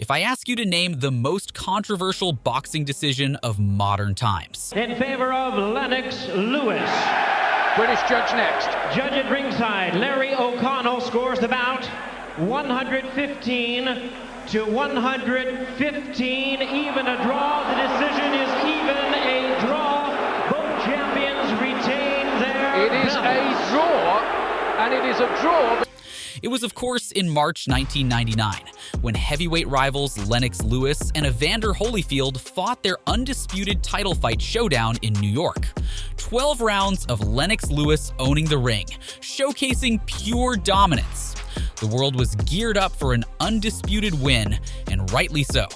if I ask you to name the most controversial boxing decision of modern times? In favor of Lennox Lewis. British judge next. Judge at ringside, Larry O'Connell scores the bout 115 to 115, even a draw. The decision is even a draw. Both champions retain their It is belts. a draw, and it is a draw. It was, of course, in March 1999, when heavyweight rivals Lennox Lewis and Evander Holyfield fought their undisputed title fight showdown in New York. 12 rounds of Lennox Lewis owning the ring, showcasing pure dominance. The world was geared up for an undisputed win, and rightly so.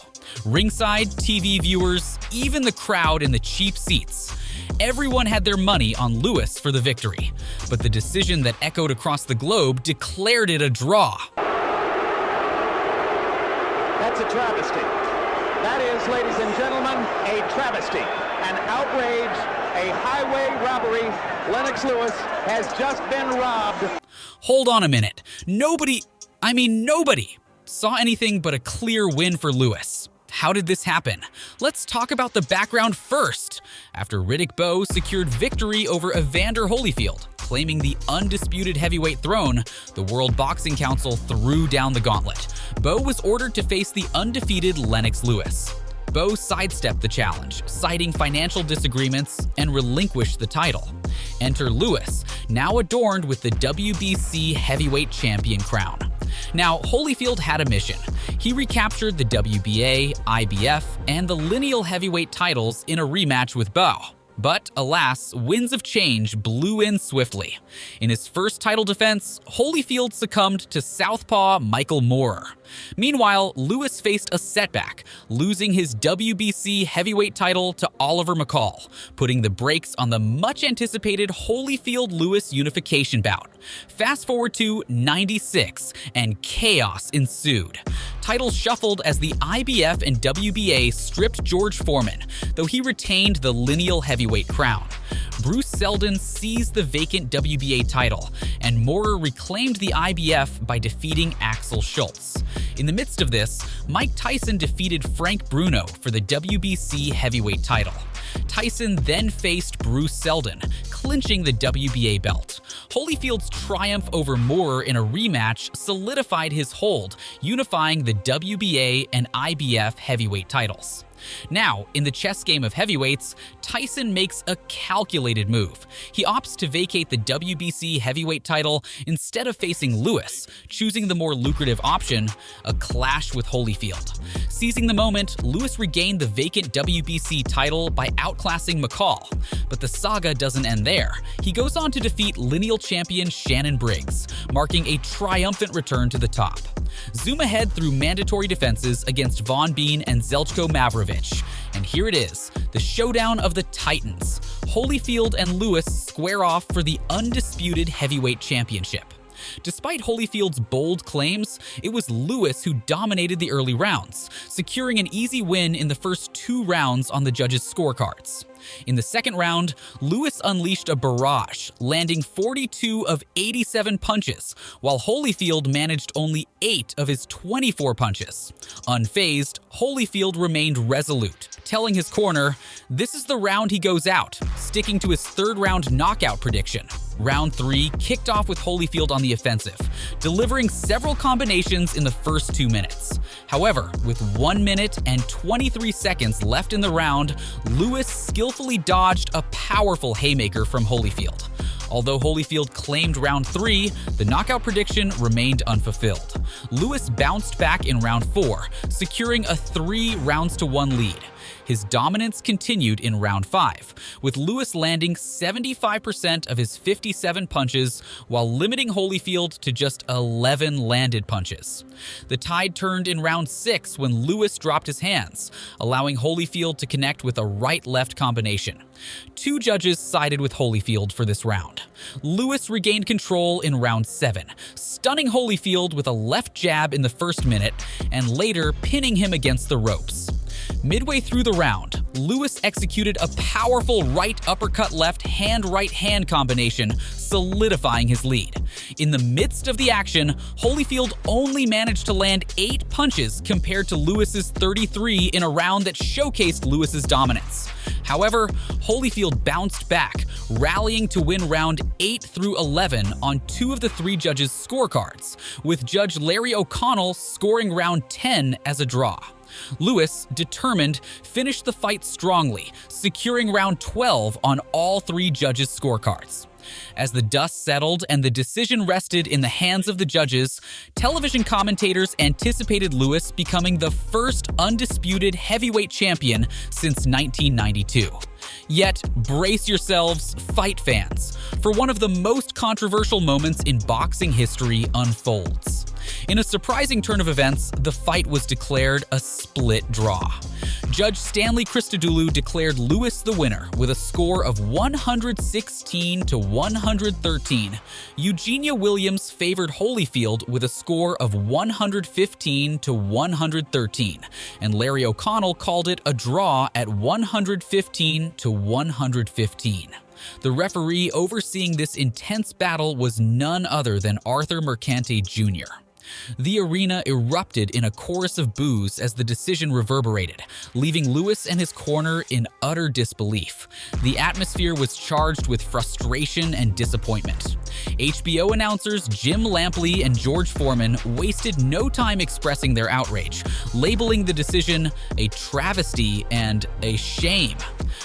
Ringside, TV viewers, even the crowd in the cheap seats. Everyone had their money on Lewis for the victory, but the decision that echoed across the globe declared it a draw. That's a travesty. That is, ladies and gentlemen, a travesty, an outrage, a highway robbery. Lennox Lewis has just been robbed. Hold on a minute. Nobody saw anything but a clear win for Lewis. How did this happen? Let's talk about the background first. After Riddick Bowe secured victory over Evander Holyfield, claiming the undisputed heavyweight throne, the World Boxing Council threw down the gauntlet. Bowe was ordered to face the undefeated Lennox Lewis. Bowe sidestepped the challenge, citing financial disagreements, and relinquished the title. Enter Lewis, now adorned with the WBC heavyweight champion crown. Now, Holyfield had a mission. He recaptured the WBA, IBF, and the lineal heavyweight titles in a rematch with Bowe. But alas, winds of change blew in swiftly. In his first title defense, Holyfield succumbed to southpaw Michael Moorer. Meanwhile, Lewis faced a setback, losing his WBC heavyweight title to Oliver McCall, putting the brakes on the much-anticipated Holyfield-Lewis unification bout. Fast forward to '96, and chaos ensued. Titles shuffled as the IBF and WBA stripped George Foreman, though he retained the lineal heavyweight crown. Bruce Seldon seized the vacant WBA title, and Moorer reclaimed the IBF by defeating Axel Schultz. In the midst of this, Mike Tyson defeated Frank Bruno for the WBC heavyweight title. Tyson then faced Bruce Seldon, clinching the WBA belt. Holyfield's triumph over Moorer in a rematch solidified his hold, unifying the WBA and IBF heavyweight titles. Now, in the chess game of heavyweights, Tyson makes a calculated move. He opts to vacate the WBC heavyweight title instead of facing Lewis, choosing the more lucrative option, a clash with Holyfield. Seizing the moment, Lewis regained the vacant WBC title by outclassing McCall. But the saga doesn't end there. He goes on to defeat lineal champion Shannon Briggs, marking a triumphant return to the top. Zoom ahead through mandatory defenses against Von Bean and Zeljko Mavrovic. And here it is, the showdown of the Titans. Holyfield and Lewis square off for the undisputed heavyweight championship. Despite Holyfield's bold claims, it was Lewis who dominated the early rounds, securing an easy win in the first 2 rounds on the judges' scorecards. In the second round, Lewis unleashed a barrage, landing 42 of 87 punches, while Holyfield managed only 8 of his 24 punches. Unfazed, Holyfield remained resolute, telling his corner, this is the round he goes out, sticking to his 3rd round knockout prediction. Round 3 kicked off with Holyfield on the offensive, delivering several combinations in the first 2 minutes. However, with 1 minute and 23 seconds left in the round, Lewis skillfully dodged a powerful haymaker from Holyfield. Although Holyfield claimed round 3, the knockout prediction remained unfulfilled. Lewis bounced back in round 4, securing a 3 rounds to 1 lead. His dominance continued in round 5, with Lewis landing 75% of his 57 punches while limiting Holyfield to just 11 landed punches. The tide turned in round 6 when Lewis dropped his hands, allowing Holyfield to connect with a right-left combination. 2 judges sided with Holyfield for this round. Lewis regained control in round 7, stunning Holyfield with a left jab in the first minute and later pinning him against the ropes. Midway through the round, Lewis executed a powerful right uppercut left hand right hand combination, solidifying his lead. In the midst of the action, Holyfield only managed to land 8 punches compared to Lewis's 33 in a round that showcased Lewis's dominance. However, Holyfield bounced back, rallying to win round 8 through 11 on 2 of the 3 judges' scorecards, with Judge Larry O'Connell scoring round 10 as a draw. Lewis, determined, finished the fight strongly, securing round 12 on all 3 judges' scorecards. As the dust settled and the decision rested in the hands of the judges, television commentators anticipated Lewis becoming the first undisputed heavyweight champion since 1992. Yet, brace yourselves, fight fans, for one of the most controversial moments in boxing history unfolds. In a surprising turn of events, the fight was declared a split draw. Judge Stanley Christodoulou declared Lewis the winner with a score of 116 to 113. Eugenia Williams favored Holyfield with a score of 115 to 113, and Larry O'Connell called it a draw at 115 to 115. The referee overseeing this intense battle was none other than Arthur Mercante Jr. The arena erupted in a chorus of boos as the decision reverberated, leaving Lewis and his corner in utter disbelief. The atmosphere was charged with frustration and disappointment. HBO announcers Jim Lampley and George Foreman wasted no time expressing their outrage, labeling the decision a travesty and a shame.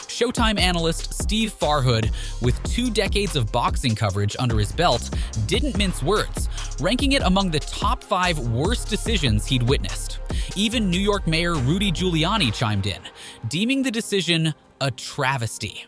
Showtime analyst Steve Farhood, with 2 decades of boxing coverage under his belt, didn't mince words, ranking it among the top 5 worst decisions he'd witnessed. Even New York Mayor Rudy Giuliani chimed in, deeming the decision a travesty.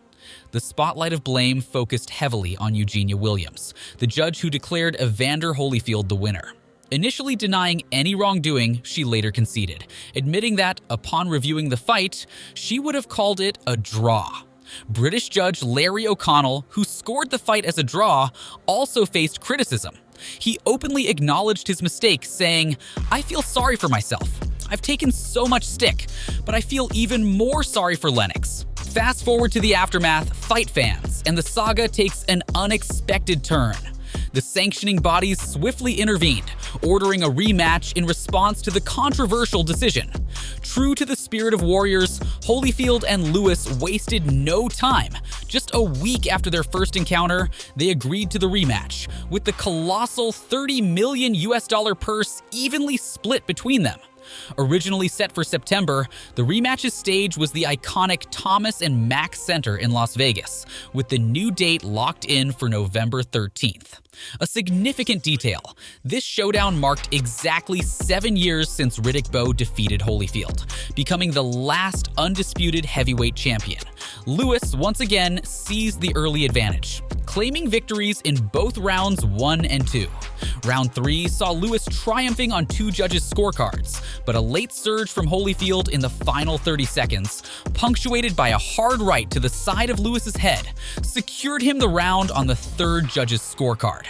The spotlight of blame focused heavily on Eugenia Williams, the judge who declared Evander Holyfield the winner. Initially denying any wrongdoing, she later conceded, admitting that, upon reviewing the fight, she would have called it a draw. British judge Larry O'Connell, who scored the fight as a draw, also faced criticism. He openly acknowledged his mistake, saying, "I feel sorry for myself. I've taken so much stick, but I feel even more sorry for Lennox." Fast forward to the aftermath, fight fans, and the saga takes an unexpected turn. The sanctioning bodies swiftly intervened, ordering a rematch in response to the controversial decision. True to the spirit of warriors, Holyfield and Lewis wasted no time. Just a week after their first encounter, they agreed to the rematch, with the colossal $30 million purse evenly split between them. Originally set for September, the rematch's stage was the iconic Thomas and Mack Center in Las Vegas, with the new date locked in for November 13th. A significant detail, this showdown marked exactly 7 years since Riddick Bowe defeated Holyfield, becoming the last undisputed heavyweight champion. Lewis once again seized the early advantage, claiming victories in both rounds 1 and 2. Round 3 saw Lewis triumphing on 2 judges' scorecards, but a late surge from Holyfield in the final 30 seconds, punctuated by a hard right to the side of Lewis's head, secured him the round on the 3rd judge's scorecard.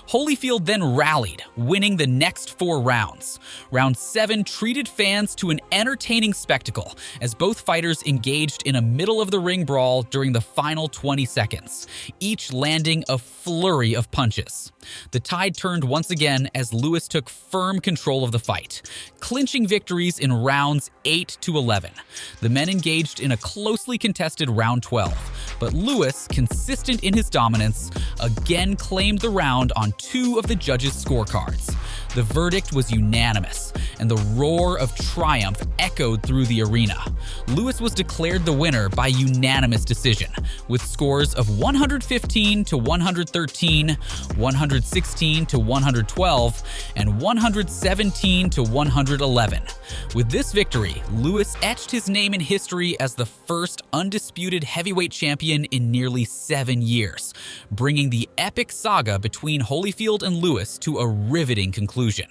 Holyfield then rallied, winning the next 4 rounds. Round 7 treated fans to an entertaining spectacle as both fighters engaged in a middle-of-the-ring brawl during the final 20 seconds, each landing a flurry of punches. The tide turned once again as Lewis took firm control of the fight, clinching victories in rounds 8 to 11. The men engaged in a closely contested round 12, but Lewis, consistent in his dominance, again claimed the round on 2 of the judges' scorecards. The verdict was unanimous, and the roar of triumph echoed through the arena. Lewis was declared the winner by unanimous decision, with scores of 115 to 113, 116 to 112, and 117 to 111. With this victory, Lewis etched his name in history as the first undisputed heavyweight champion in nearly 7 years, bringing the epic saga between Holyfield and Lewis to a riveting conclusion. conclusion.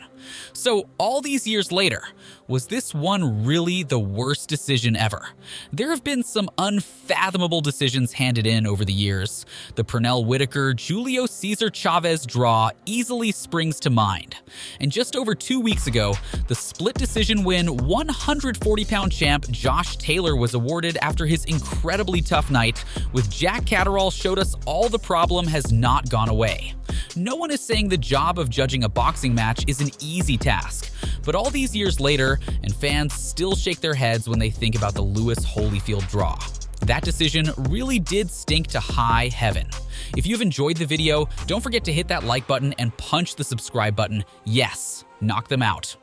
So all these years later, was this one really the worst decision ever? There have been some unfathomable decisions handed in over the years. The Pernell Whitaker Julio Cesar Chavez draw easily springs to mind. And just over 2 weeks ago, the split decision win 140-pound champ Josh Taylor was awarded after his incredibly tough night, with Jack Catterall showed us all the problem has not gone away. No one is saying the job of judging a boxing match is an easy task, but all these years later, and fans still shake their heads when they think about the Lewis Holyfield draw. That decision really did stink to high heaven. If you've enjoyed the video, don't forget to hit that like button and punch the subscribe button. Yes, knock them out.